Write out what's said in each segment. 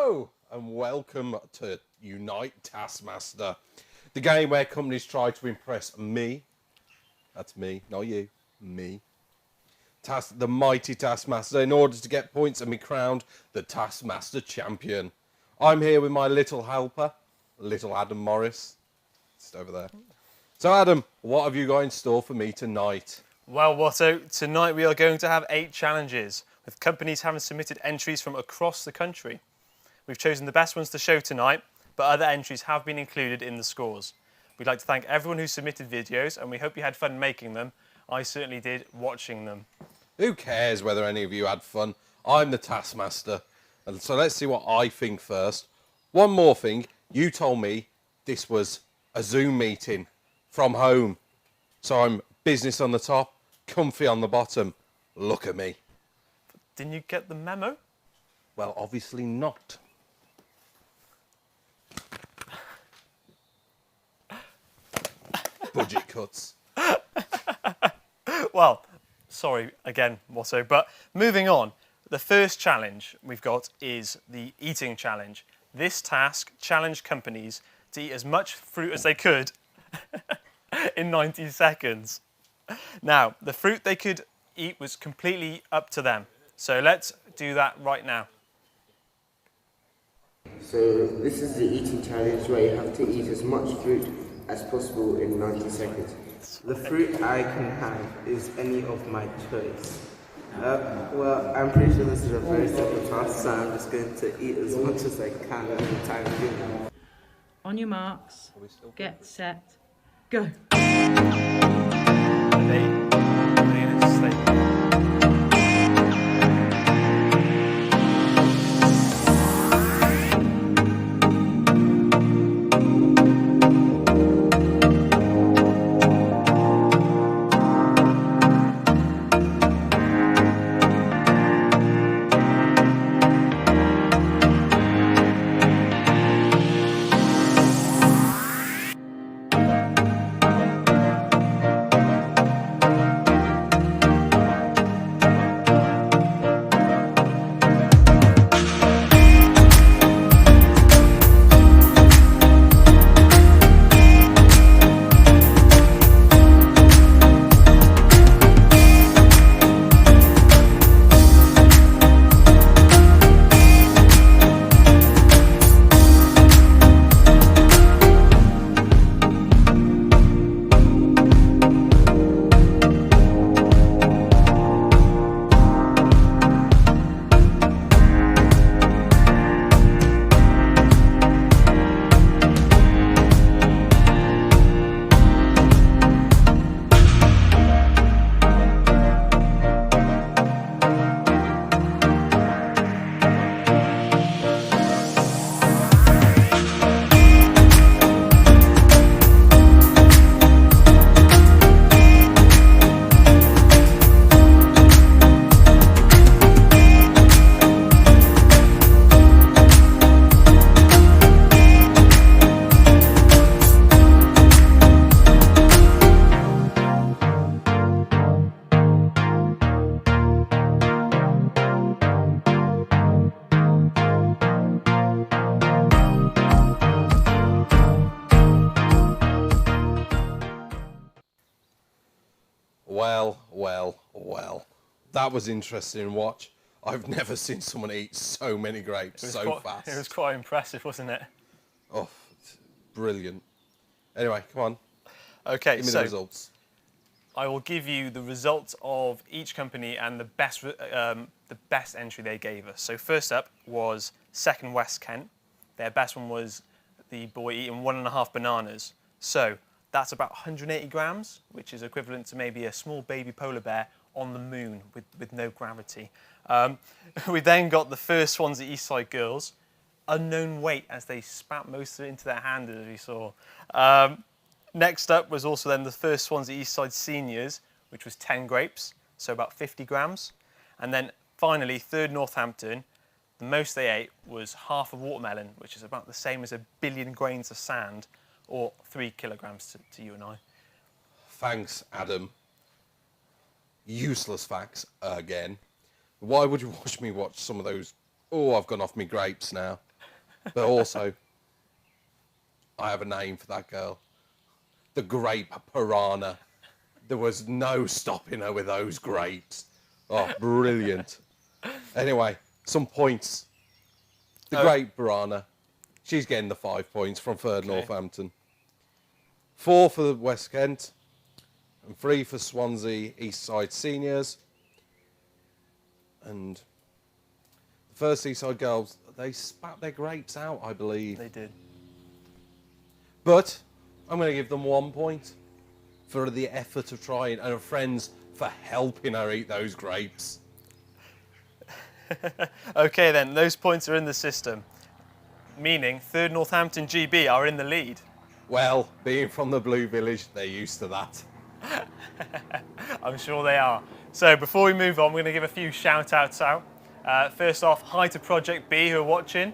Hello and welcome to Unite Taskmaster, the game where companies try to impress me, that's me, not you, me, the mighty Taskmaster, in order to get points and be crowned the Taskmaster champion. I'm here with my little helper, little Adam Morris, just over there. So Adam, what have you got in store for me tonight? Well, Watto, tonight we are going to have 8 challenges, with companies having submitted entries from across the country. We've chosen the best ones to show tonight, but other entries have been included in the scores. We'd like to thank everyone who submitted videos, and we hope you had fun making them. I certainly did watching them. Who cares whether any of you had fun? I'm the Taskmaster. And so let's see what I think first. One more thing, you told me this was a Zoom meeting from home. So I'm business on the top, comfy on the bottom. Look at me. Didn't you get the memo? Well, obviously not. Budget cuts. Well, sorry again, Watto, but moving on. The first challenge we've got is the eating challenge. This task challenged companies to eat as much fruit as they could in 90 seconds. Now, the fruit they could eat was completely up to them. So let's do that right now. So this is the eating challenge where you have to eat as much fruit as possible in 90 seconds. The fruit I can have is any of my choice. Well, I'm pretty sure this is a very simple task, so I'm just going to eat as much as I can at the time given. On your marks, get set, go. Well. That was interesting to watch. I've never seen someone eat so many grapes so fast. It was quite impressive, wasn't it? Oh, brilliant. Anyway, come on. Okay, Give me the results. I will give you the results of each company and the best entry they gave us. So first up was Second West Kent. Their best one was the boy eating 1.5 bananas. So that's about 180 grams, which is equivalent to maybe a small baby polar bear on the moon with no gravity. We then got the first Swansea Eastside girls. Unknown weight as they spat most of it into their hand, as we saw. Next up was also then the first Swansea Eastside seniors, which was 10 grapes, so about 50 grams. And then finally, third Northampton, the most they ate was half a watermelon, which is about the same as 1 billion grains of sand, or 3 kilograms to you and I. Thanks, Adam. Useless facts again. Why would you watch me watch some of those? Oh, I've gone off my grapes now. But also, I have a name for that girl. The grape piranha. There was no stopping her with those grapes. Oh, brilliant. Anyway, some points. The grape piranha. She's getting the 5 points from third Northampton. 4 for the West Kent. And 3 for Swansea East Side Seniors. And the first East Side girls, they spat their grapes out, I believe. They did. But I'm going to give them 1 point for the effort of trying, and her friends for helping her eat those grapes. Okay then, those points are in the system, meaning third Northampton GB are in the lead. Well, being from the Blue Village, they're used to that. I'm sure they are. So before we move on, we're going to give a few shout outs out. First off, hi to Project B who are watching,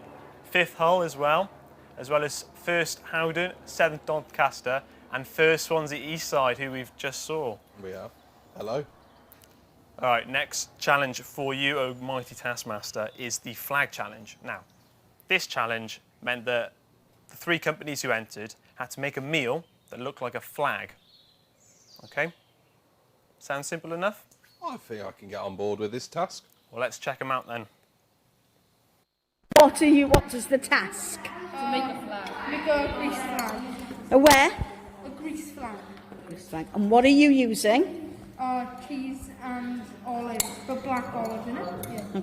5th Hull as well as 1st Howden, 7th Doncaster, and 1st Swansea East Side, who we've just saw. We have. Hello. All right, next challenge for you, O mighty Taskmaster, is the flag challenge. Now, this challenge meant that the 3 companies who entered had to make a meal that looked like a flag. Okay? Sound simple enough? I think I can get on board with this task. Well, let's check them out then. What is the task? To make a flag. Make a grease flag. A where? A grease flag. Grease flag. And what are you using? Cheese and olives, but black olives in it. Yeah.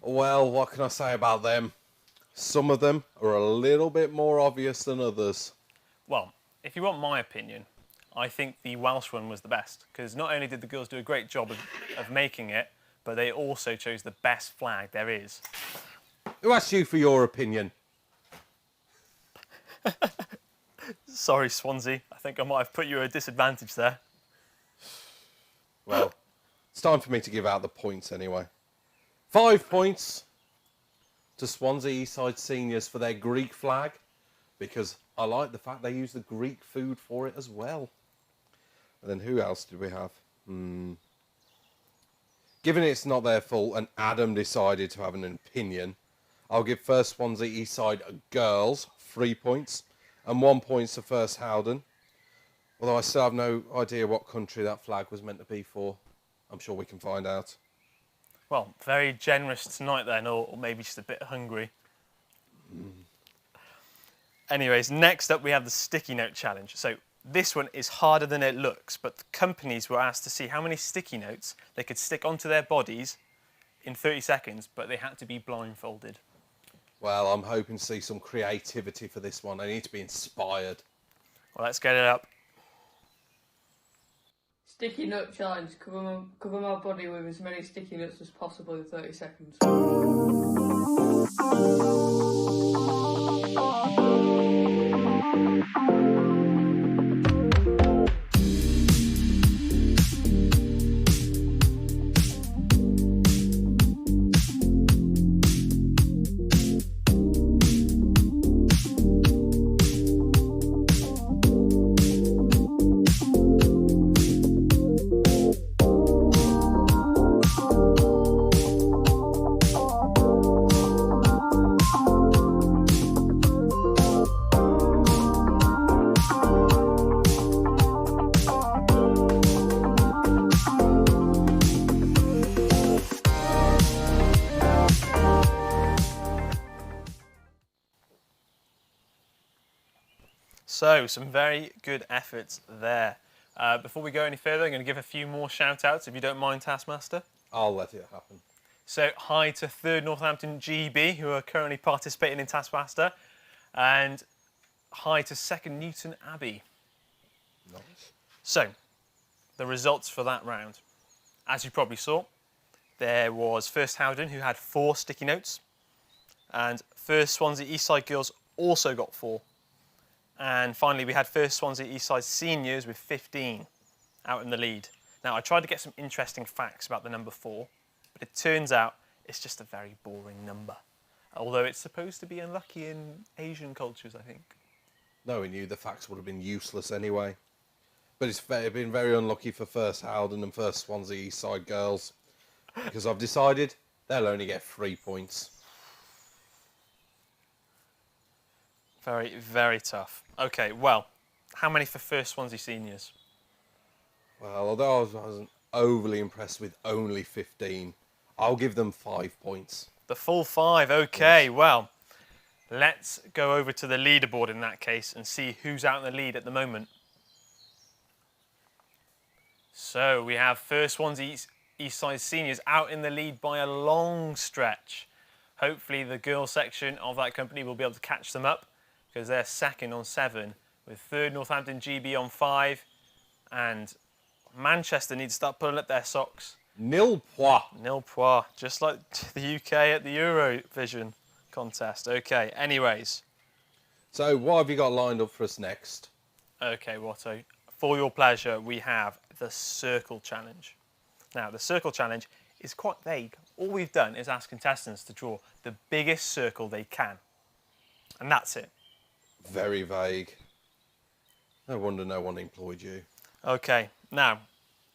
Well, what can I say about them? Some of them are a little bit more obvious than others. Well, if you want my opinion, I think the Welsh one was the best, because not only did the girls do a great job of making it, but they also chose the best flag there is. Who asked you for your opinion? Sorry, Swansea. I think I might have put you at a disadvantage there. Well, it's time for me to give out the points anyway. 5 points to Swansea Eastside Seniors for their Greek flag, because I like the fact they use the Greek food for it as well. And then who else did we have? Given it's not their fault and Adam decided to have an opinion, I'll give first Swansea Eastside girls 3 points and 1 point to first Howden. Although I still have no idea what country that flag was meant to be for. I'm sure we can find out. Well, very generous tonight then, or maybe just a bit hungry. Anyways, next up we have the sticky note challenge. So this one is harder than it looks, but the companies were asked to see how many sticky notes they could stick onto their bodies in 30 seconds, but they had to be blindfolded. Well, I'm hoping to see some creativity for this one. I need to be inspired. Well, let's get it up. Sticky note challenge. Cover my body with as many sticky notes as possible in 30 seconds. So, some very good efforts there. Before we go any further, I'm going to give a few more shout-outs, if you don't mind, Taskmaster. I'll let it happen. So, hi to 3rd Northampton GB, who are currently participating in Taskmaster. And high to second Newton Abbey. Nice. So, the results for that round. As you probably saw, there was First Howden, who had 4 sticky notes. And First Swansea Eastside Girls also got 4. And finally, we had First Swansea Eastside Seniors with 15 out in the lead. Now, I tried to get some interesting facts about the number 4, but it turns out it's just a very boring number. Although it's supposed to be unlucky in Asian cultures, I think. No, we knew the facts would have been useless anyway. But it's been very unlucky for First Howden and First Swansea Eastside Girls. Because I've decided they'll only get 3 points. Very, very tough. Okay, well, how many for First Swansea Seniors? Well, although I wasn't overly impressed with only 15, I'll give them 5 points. The full 5, okay, well, let's go over to the leaderboard in that case and see who's out in the lead at the moment. So we have First Swansea Eastside Seniors out in the lead by a long stretch. Hopefully the girls section of that company will be able to catch them up because they're second on 7 with third Northampton GB on 5 and Manchester need to start pulling up their socks. Nil point. Nil point, just like the UK at the Eurovision contest. Okay, anyways. So what have you got lined up for us next? Okay, Watto. For your pleasure, we have the Circle Challenge. Now, the Circle Challenge is quite vague. All we've done is ask contestants to draw the biggest circle they can. And that's it. Very vague. No wonder no one employed you. Okay, now,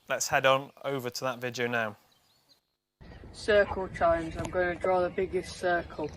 let's head on over to that video now. Circle challenge. I'm going to draw the biggest circle.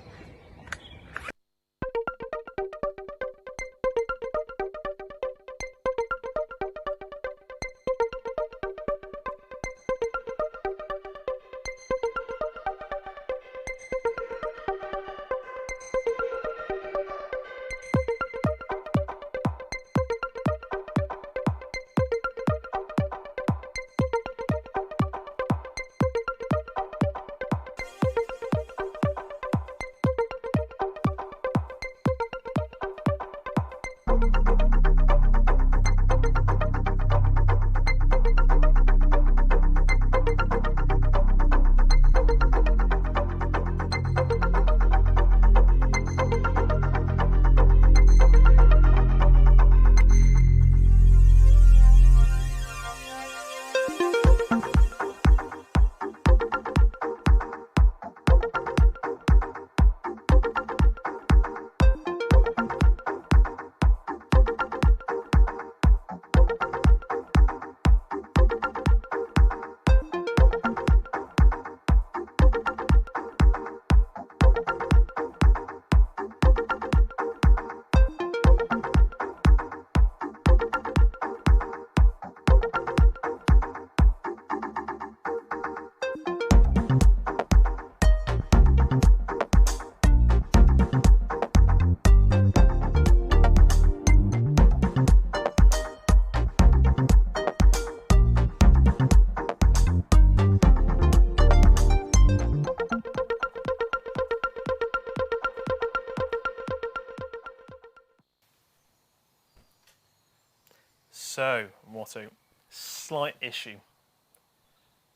So, Watto, slight issue.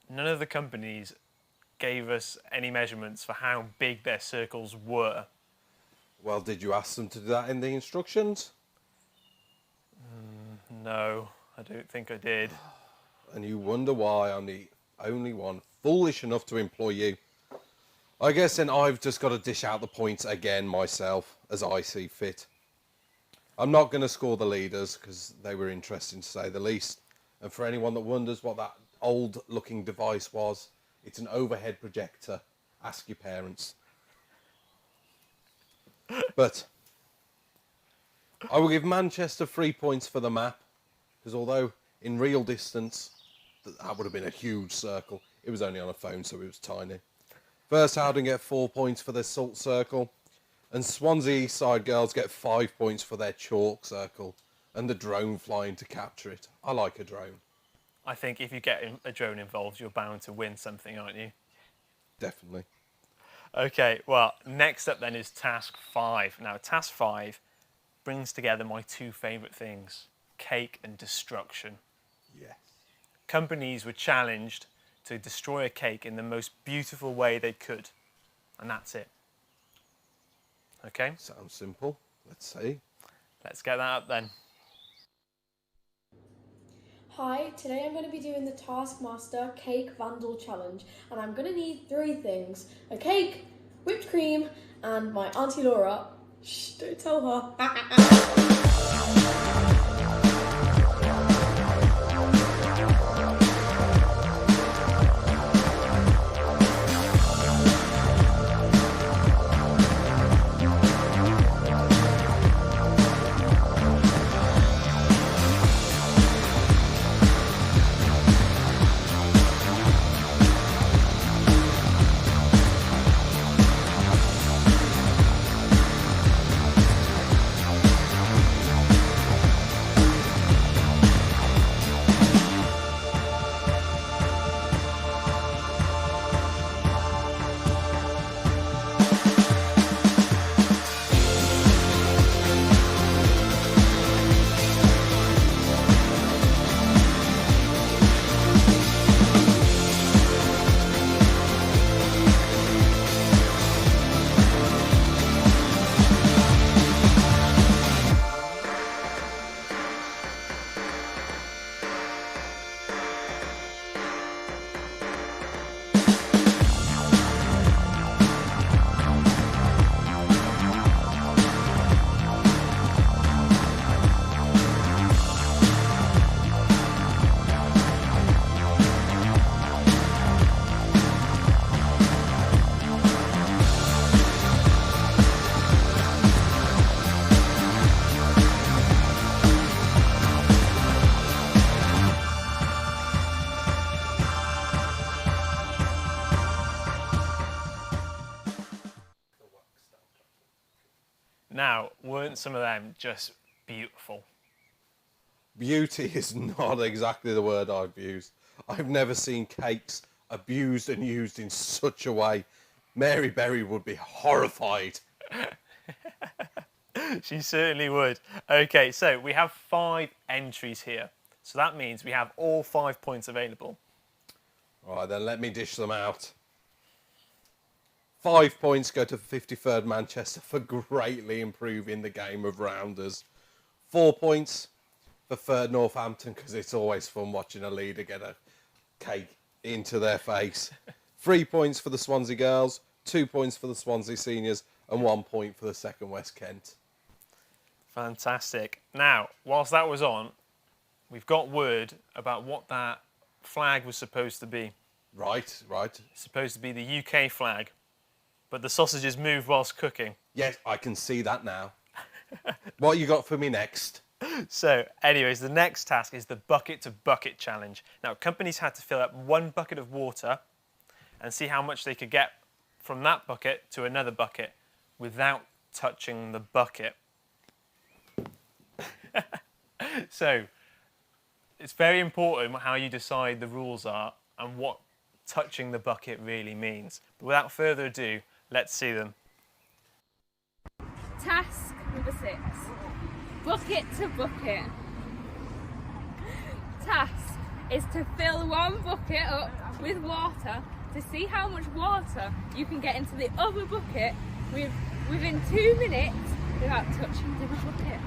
None of the companies gave us any measurements for how big their circles were. Well, did you ask them to do that in the instructions? No, I don't think I did. And you wonder why I'm the only one foolish enough to employ you. I guess then I've just got to dish out the points again myself, as I see fit. I'm not going to score the leaders, because they were interesting to say the least. And for anyone that wonders what that old-looking device was, it's an overhead projector. Ask your parents. But I will give Manchester 3 points for the map, because although in real distance, that would have been a huge circle. It was only on a phone, so it was tiny. First Howden get 4 points for their salt circle. And Swansea Eastside Girls get 5 points for their chalk circle. And the drone flying to capture it. I like a drone. I think if you get a drone involved, you're bound to win something, aren't you? Definitely. Okay, well, next up then is Task 5. Now, Task 5 brings together my two favourite things, cake and destruction. Yes. Companies were challenged to destroy a cake in the most beautiful way they could, and that's it. Okay, Sounds simple. Let's see. let's get that up then. Hi, today I'm going to be doing the Taskmaster Cake Vandal Challenge, and I'm going to need 3 things: a cake, whipped cream, and my Auntie Laura. Shh, don't tell her. Now, weren't some of them just beautiful? Beauty is not exactly the word I've used. I've never seen cakes abused and used in such a way. Mary Berry would be horrified. She certainly would. Okay, so we have 5 entries here. So that means we have all 5 points available. All right, then let me dish them out. 5 points go to 53rd Manchester for greatly improving the game of rounders. 4 points for 3rd Northampton, because it's always fun watching a leader get a cake into their face. 3 points for the Swansea girls, 2 points for the Swansea seniors, and 1 point for the 2nd West Kent. Fantastic. Now, whilst that was on, we've got word about what that flag was supposed to be. Right, right. It's supposed to be the UK flag, but the sausages moved whilst cooking. Yes, I can see that now. What you got for me next? So, anyways, the next task is the bucket to bucket challenge. Now, companies had to fill up 1 bucket of water and see how much they could get from that bucket to another bucket without touching the bucket. So, it's very important how you decide the rules are and what touching the bucket really means. But without further ado, let's see them. Task number 6. Bucket to bucket. Task is to fill 1 bucket up with water to see how much water you can get into the other bucket within 2 minutes without touching the bucket.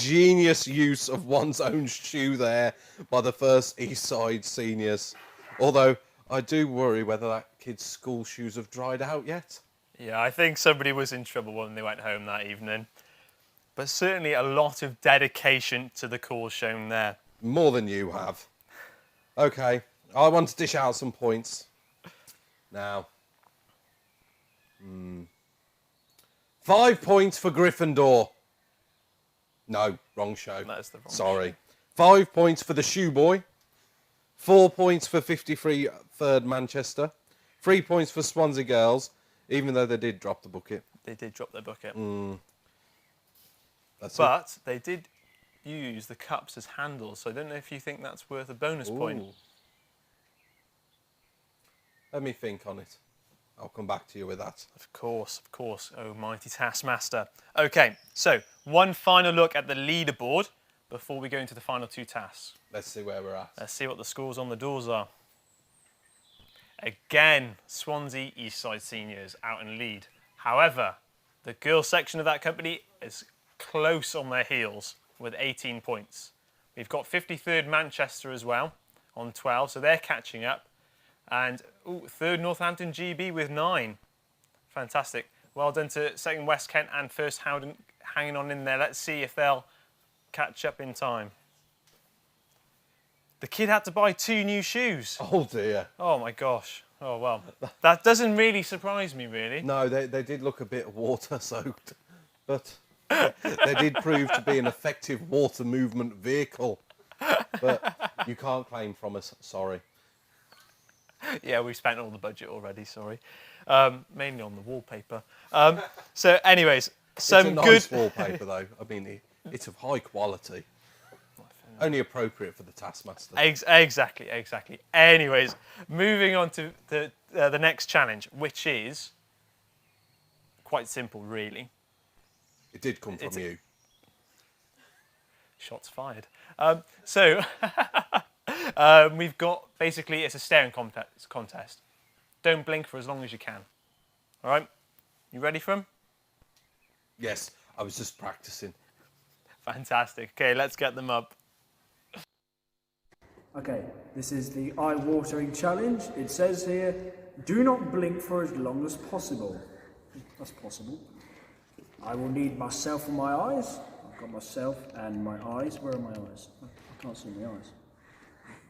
ingenious use of one's own shoe there by the first East Side seniors. Although I do worry whether that kid's school shoes have dried out yet. Yeah, I think somebody was in trouble when they went home that evening. But certainly a lot of dedication to the cause shown there. More than you have. Okay, I want to dish out some points. Now. 5 points for Gryffindor. No, wrong show. That is the wrong Sorry. 5 points for the Shoe Boy. 4 points for 53 Third Manchester. 3 points for Swansea Girls, even though they did drop the bucket. They did drop their bucket. But they did use the cups as handles, so I don't know if you think that's worth a bonus point. Let me think on it. I'll come back to you with that. Of course, oh mighty Taskmaster. Okay, so one final look at the leaderboard before we go into the final 2 tasks. Let's see where we're at. Let's see what the scores on the doors are. Again, Swansea Eastside Seniors out in lead. However, the girls section of that company is close on their heels with 18 points. We've got 53rd Manchester as well on 12, so they're catching up. And 3rd Northampton GB with 9. Fantastic. Well done to 2nd West Kent and 1st Howden hanging on in there. Let's see if they'll catch up in time. The kid had to buy 2 new shoes. Oh dear. Oh my gosh. Oh well. That doesn't really surprise me, really. No, they did look a bit water soaked, but they did prove to be an effective water movement vehicle. But you can't claim from us, sorry. Yeah, we've spent all the budget already, sorry. Mainly on the wallpaper. So anyways, some it's a nice good wallpaper though. I mean, it's of high quality. Only appropriate for the Taskmaster. Exactly. Anyways, moving on to the next challenge, which is quite simple, really. It did come from you. Shots fired. We've got, basically, it's a staring contest. Don't blink for as long as you can. All right? You ready for them? Yes, I was just practicing. Fantastic. Okay, let's get them up. Okay, this is the eye-watering challenge. It says here, do not blink for as long as possible. That's possible. I will need myself and my eyes. I've got myself and my eyes. Where are my eyes? I can't see my eyes.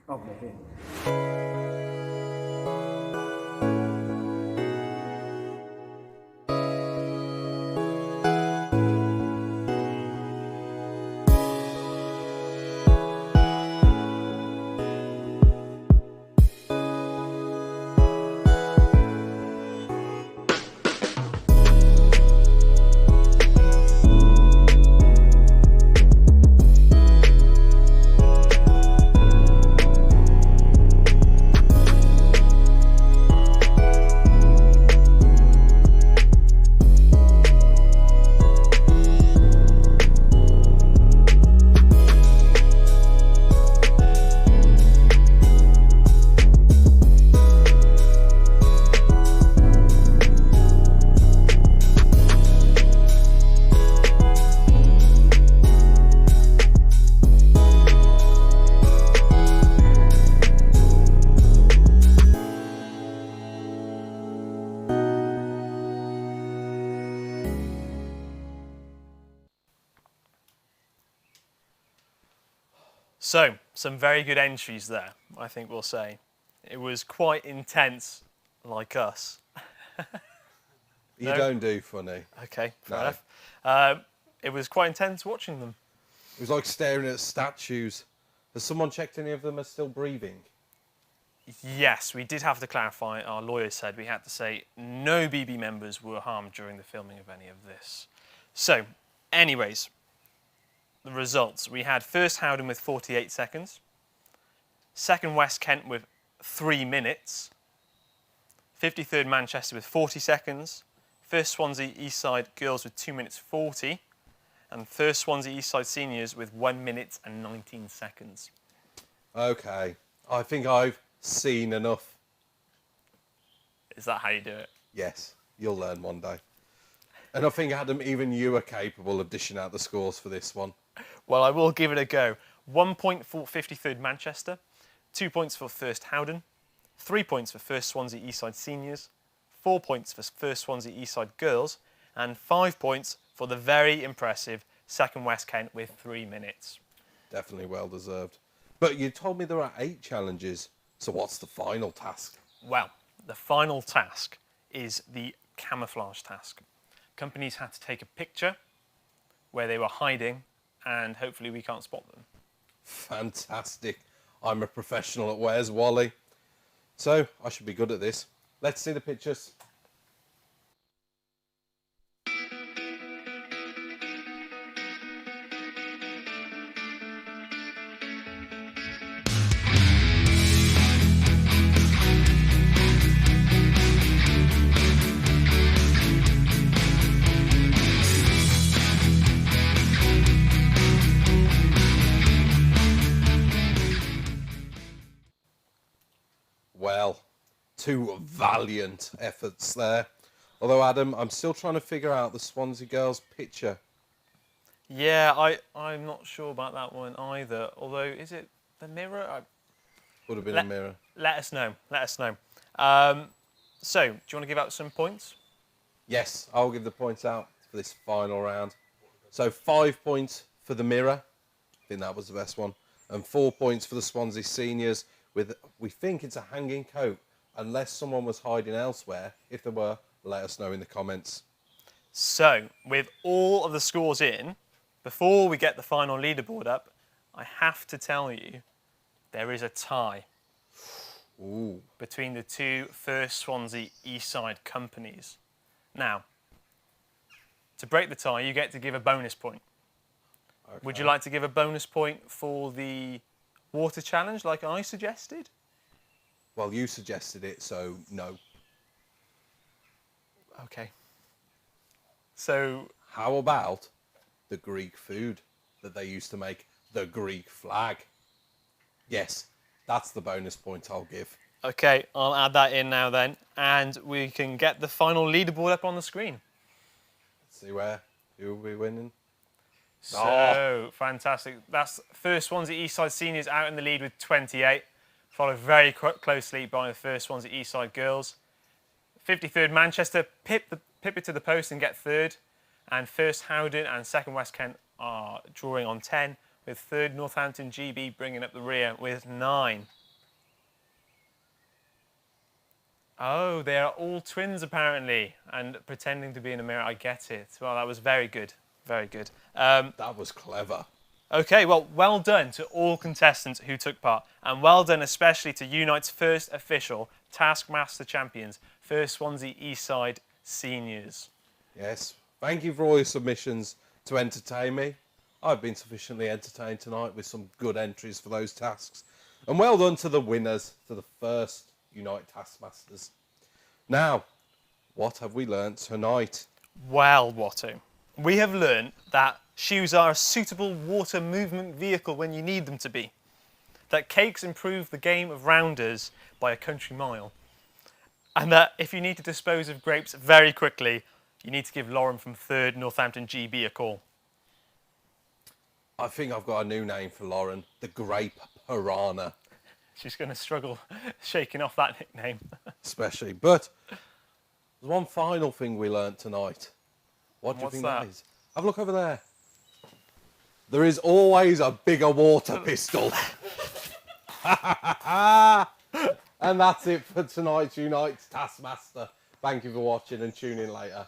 Oh, they're here. So, some very good entries there, I think we'll say. It was quite intense, like us. You don't do funny. Okay, fair enough. It was quite intense watching them. It was like staring at statues. Has someone checked any of them are still breathing? Yes, we did have to clarify. Our lawyer said we had to say no BB members were harmed during the filming of any of this. So, anyways, the results. We had 1st Howden with 48 seconds. 2nd West Kent with 3 minutes. 53rd Manchester with 40 seconds. 1st Swansea Eastside Girls with 2 minutes 40. And 1st Swansea Eastside Seniors with 1 minute and 19 seconds. Okay. I think I've seen enough. Is that how you do it? Yes. You'll learn one day. And I think, Adam, even you are capable of dishing out the scores for this one. Well, I will give it a go. 1 point for 53rd Manchester, 2 points for First Howden, 3 points for First Swansea Eastside Seniors, 4 points for First Swansea Eastside Girls, and 5 points for the very impressive Second West Kent with 3 minutes. Definitely well deserved. But you told me there are 8 challenges. So what's the final task? Well, the final task is the camouflage task. Companies had to take a picture where they were hiding, and hopefully we can't spot them. Fantastic. I'm a professional at Where's Wally. So I should be good at this. Let's see the pictures. Well, 2 valiant efforts there. Although, Adam, I'm still trying to figure out the Swansea girls' picture. Yeah, I'm not sure about that one either. Although, is it the mirror? Would have been a mirror. Let us know. Let us know. So, do you want to give out some points? Yes, I'll give the points out for this final round. So 5 points for the mirror. I think that was the best one. And 4 points for the Swansea seniors with, we think it's a hanging coat, unless someone was hiding elsewhere. If there were, let us know in the comments. So, with all of the scores in, before we get the final leaderboard up, I have to tell you, there is a tie. Ooh. Between the 2 First Swansea Eastside companies. Now, to break the tie, you get to give a bonus point. Okay. Would you like to give a bonus point for the water challenge like I suggested? Well, you suggested it, so no. Okay. So... how about the Greek food that they used to make, the Greek flag? Yes, that's the bonus point I'll give. Okay, I'll add that in now then, and we can get the final leaderboard up on the screen. Let's see who will be winning. So, fantastic. That's First Swansea Eastside Seniors out in the lead with 28, followed very closely by the First Swansea Eastside Girls. 53rd Manchester pip it to the post and get 3rd, and First Howden and Second West Kent are drawing on 10, with 3rd Northampton GB bringing up the rear with 9. Oh, they are all twins apparently, and pretending to be in a mirror. I get it. Well, that was very good. Very good. That was clever. Okay, well done to all contestants who took part, and well done especially to Unite's first official Taskmaster champions, First Swansea Eastside Seniors. Yes, thank you for all your submissions to entertain me. I've been sufficiently entertained tonight with some good entries for those tasks. And well done to the winners, to the first Unite Taskmasters. Now, what have we learnt tonight? Well, Watto, we have learned that shoes are a suitable water movement vehicle when you need them to be. That cakes improve the game of rounders by a country mile. And that if you need to dispose of grapes very quickly, you need to give Lauren from 3rd Northampton GB a call. I think I've got a new name for Lauren, the Grape Piranha. She's going to struggle shaking off that nickname. Especially. But there's one final thing we learnt tonight. What do you think that is? Have a look over there. There is always a bigger water pistol. And that's it for tonight's Unite Taskmaster. Thank you for watching and tune in later.